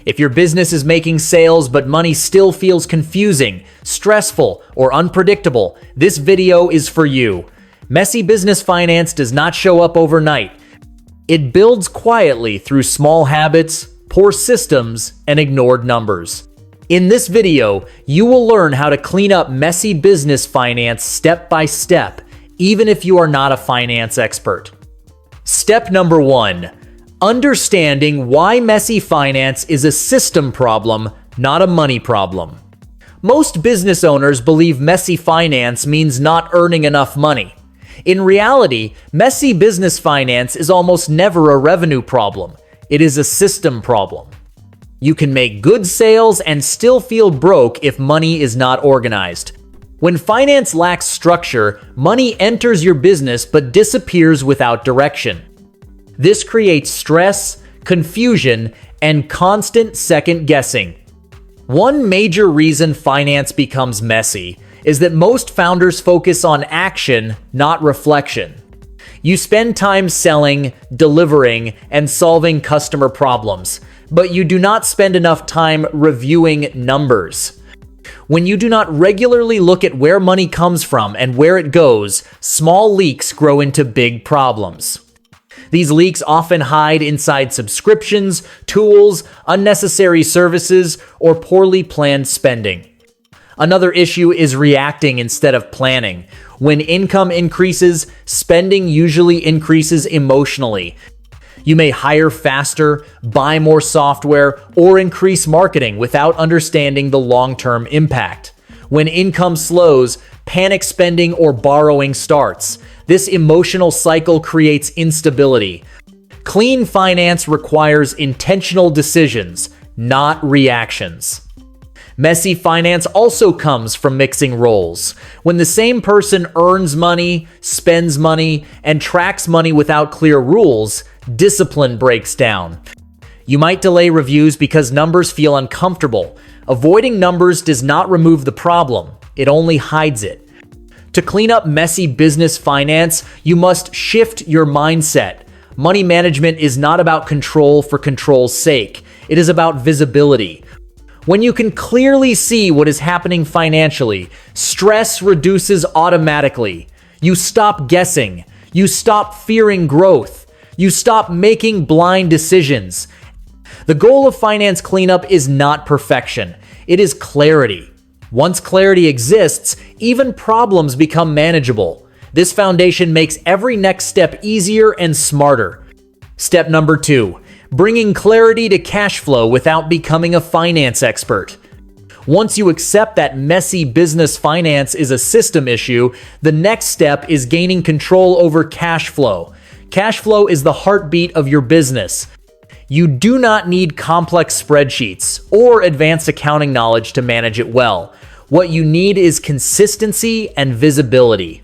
If your business is making sales but money still feels confusing, stressful, or unpredictable, this video is for you. Messy business finance does not show up overnight. It builds quietly through small habits, poor systems, and ignored numbers. In this video, you will learn how to clean up messy business finance step by step, even if you are not a finance expert. Step number 1. Understanding why messy finance is a system problem, not a money problem. Most business owners believe messy finance means not earning enough money. In reality, messy business finance is almost never a revenue problem. It is a system problem. You can make good sales and still feel broke if money is not organized. When finance lacks structure, money enters your business but disappears without direction. This creates stress, confusion, and constant second guessing. One major reason finance becomes messy is that most founders focus on action, not reflection. You spend time selling, delivering, and solving customer problems, but you do not spend enough time reviewing numbers. When you do not regularly look at where money comes from and where it goes, small leaks grow into big problems. These leaks often hide inside subscriptions, tools, unnecessary services, or poorly planned spending. Another issue is reacting instead of planning. When income increases, spending usually increases emotionally. You may hire faster, buy more software, or increase marketing without understanding the long-term impact. When income slows, panic spending or borrowing starts. This emotional cycle creates instability. Clean finance requires intentional decisions, not reactions. Messy finance also comes from mixing roles. When the same person earns money, spends money, and tracks money without clear rules, discipline breaks down. You might delay reviews because numbers feel uncomfortable. Avoiding numbers does not remove the problem, it only hides it. To clean up messy business finance, you must shift your mindset. Money management is not about control for control's sake. It is about visibility. When you can clearly see what is happening financially, stress reduces automatically. You stop guessing. You stop fearing growth. You stop making blind decisions. The goal of finance cleanup is not perfection. It is clarity. Once clarity exists, even problems become manageable. This foundation makes every next step easier and smarter. Step number 2. Bringing clarity to cash flow without becoming a finance expert. Once you accept that messy business finance is a system issue, the next step is gaining control over cash flow. Cash flow is the heartbeat of your business. You do not need complex spreadsheets or advanced accounting knowledge to manage it well. What you need is consistency and visibility.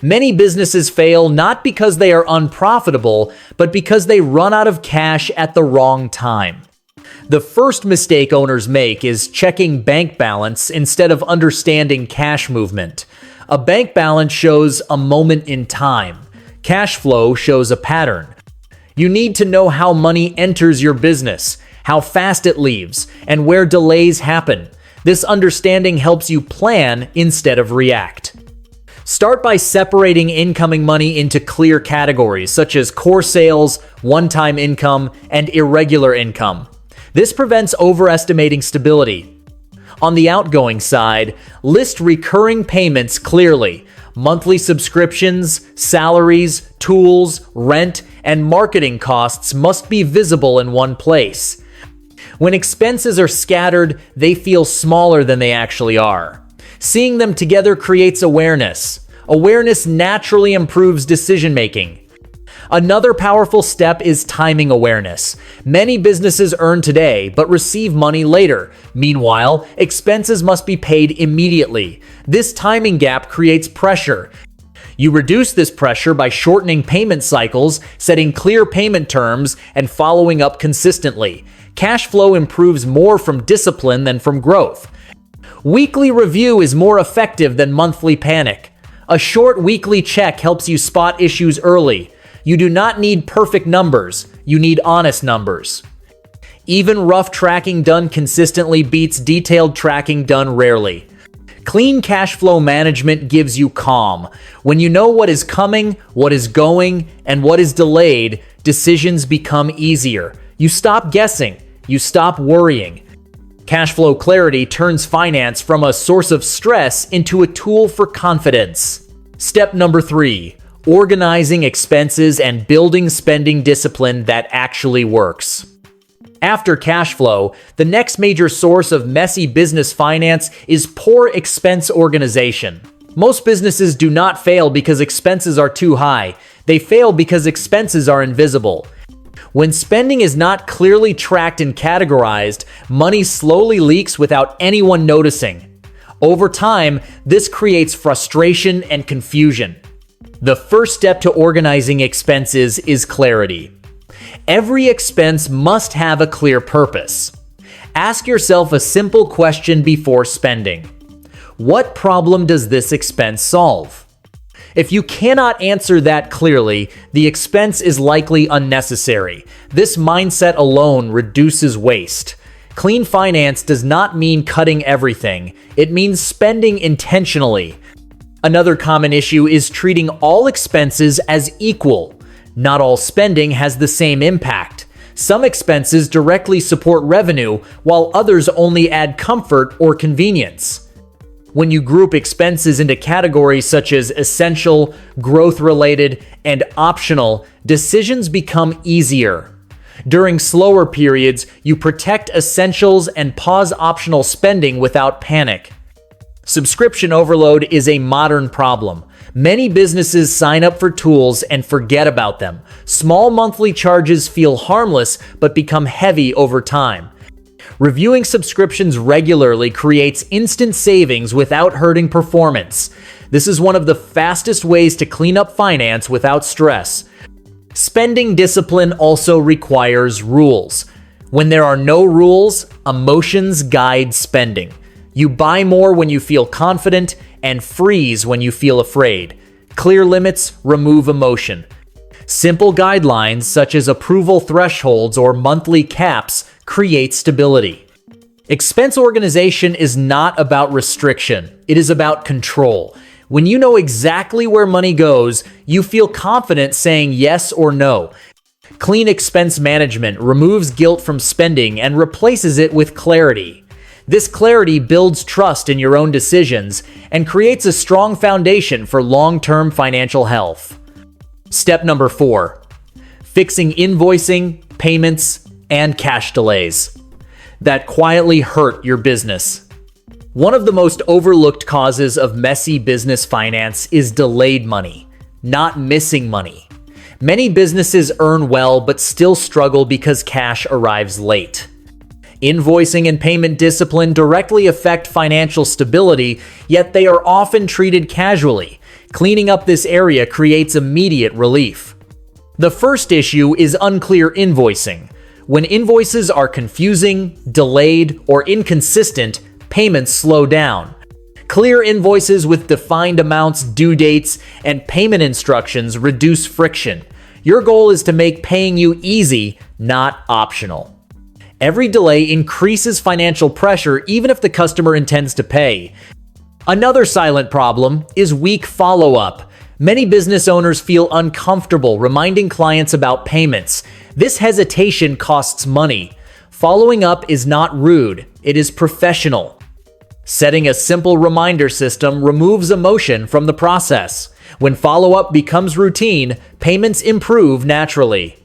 Many businesses fail not because they are unprofitable, but because they run out of cash at the wrong time. The first mistake owners make is checking bank balance instead of understanding cash movement. A bank balance shows a moment in time. Cash flow shows a pattern. You need to know how money enters your business, how fast it leaves, and where delays happen. This understanding helps you plan instead of react. Start by separating incoming money into clear categories such as core sales, one-time income, and irregular income. This prevents overestimating stability. On the outgoing side, list recurring payments clearly. Monthly subscriptions, salaries, tools, rent, and marketing costs must be visible in one place. When expenses are scattered, they feel smaller than they actually are. Seeing them together creates awareness. Awareness naturally improves decision-making. Another powerful step is timing awareness. Many businesses earn today but receive money later. Meanwhile, expenses must be paid immediately. This timing gap creates pressure. You reduce this pressure by shortening payment cycles, setting clear payment terms, and following up consistently. Cash flow improves more from discipline than from growth. Weekly review is more effective than monthly panic. A short weekly check helps you spot issues early. You do not need perfect numbers, you need honest numbers. Even rough tracking done consistently beats detailed tracking done rarely. Clean cash flow management gives you calm. When you know what is coming, what is going, and what is delayed, decisions become easier. You stop guessing. You stop worrying. Cash flow clarity turns finance from a source of stress into a tool for confidence. Step number 3, organizing expenses and building spending discipline that actually works. After cash flow, the next major source of messy business finance is poor expense organization. Most businesses do not fail because expenses are too high. They fail because expenses are invisible. When spending is not clearly tracked and categorized, money slowly leaks without anyone noticing. Over time, this creates frustration and confusion. The first step to organizing expenses is clarity. Every expense must have a clear purpose. Ask yourself a simple question before spending. What problem does this expense solve? If you cannot answer that clearly, the expense is likely unnecessary. This mindset alone reduces waste. Clean finance does not mean cutting everything. It means spending intentionally. Another common issue is treating all expenses as equal. Not all spending has the same impact. Some expenses directly support revenue, while others only add comfort or convenience. When you group expenses into categories such as essential, growth-related, and optional, decisions become easier. During slower periods, you protect essentials and pause optional spending without panic. Subscription overload is a modern problem. Many businesses sign up for tools and forget about them. Small monthly charges feel harmless but become heavy over time. Reviewing subscriptions regularly creates instant savings without hurting performance. This is one of the fastest ways to clean up finance without stress. Spending discipline also requires rules. When there are no rules, emotions guide spending. You buy more when you feel confident and freeze when you feel afraid. Clear limits remove emotion. Simple guidelines such as approval thresholds or monthly caps create stability. Expense organization is not about restriction. It is about control. When you know exactly where money goes, you feel confident saying yes or no. Clean expense management removes guilt from spending and replaces it with clarity. This clarity builds trust in your own decisions and creates a strong foundation for long-term financial health. Step number 4, fixing invoicing, payments, and cash delays that quietly hurt your business. One of the most overlooked causes of messy business finance is delayed money, not missing money. Many businesses earn well but still struggle because cash arrives late. Invoicing and payment discipline directly affect financial stability, yet they are often treated casually. Cleaning up this area creates immediate relief. The first issue is unclear invoicing. When invoices are confusing, delayed, or inconsistent, payments slow down. Clear invoices with defined amounts, due dates, and payment instructions reduce friction. Your goal is to make paying you easy, not optional. Every delay increases financial pressure even if the customer intends to pay. Another silent problem is weak follow-up. Many business owners feel uncomfortable reminding clients about payments. This hesitation costs money. Following up is not rude, it is professional. Setting a simple reminder system removes emotion from the process. When follow-up becomes routine, payments improve naturally.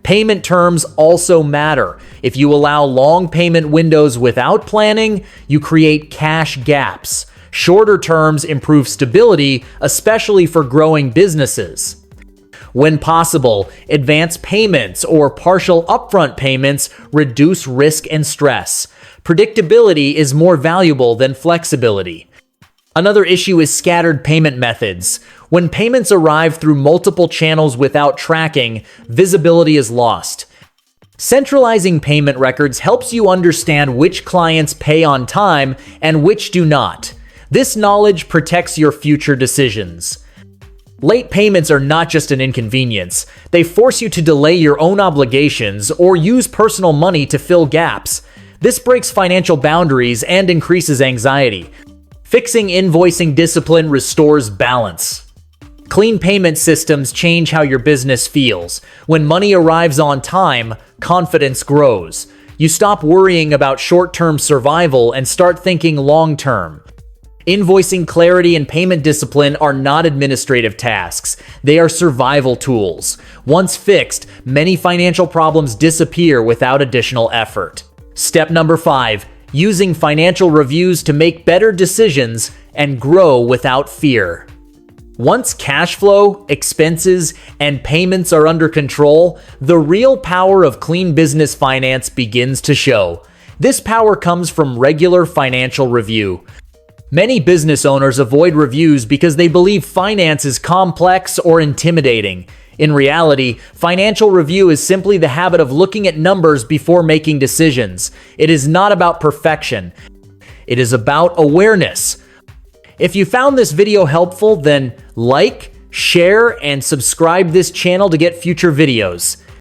Payment terms also matter. If you allow long payment windows without planning, you create cash gaps. Shorter terms improve stability, especially for growing businesses. When possible, advance payments or partial upfront payments reduce risk and stress. Predictability is more valuable than flexibility. Another issue is scattered payment methods. When payments arrive through multiple channels without tracking, visibility is lost. Centralizing payment records helps you understand which clients pay on time and which do not. This knowledge protects your future decisions. Late payments are not just an inconvenience. They force you to delay your own obligations or use personal money to fill gaps. This breaks financial boundaries and increases anxiety. Fixing invoicing discipline restores balance. Clean payment systems change how your business feels. When money arrives on time, confidence grows. You stop worrying about short-term survival and start thinking long-term. Invoicing clarity and payment discipline are not administrative tasks. They are survival tools. Once fixed, many financial problems disappear without additional effort. Step number 5, using financial reviews to make better decisions and grow without fear. Once cash flow, expenses, and payments are under control, the real power of clean business finance begins to show. This power comes from regular financial review. Many business owners avoid reviews because they believe finance is complex or intimidating. In reality, financial review is simply the habit of looking at numbers before making decisions. It is not about perfection. It is about awareness. If you found this video helpful, then like, share, and subscribe this channel to get future videos.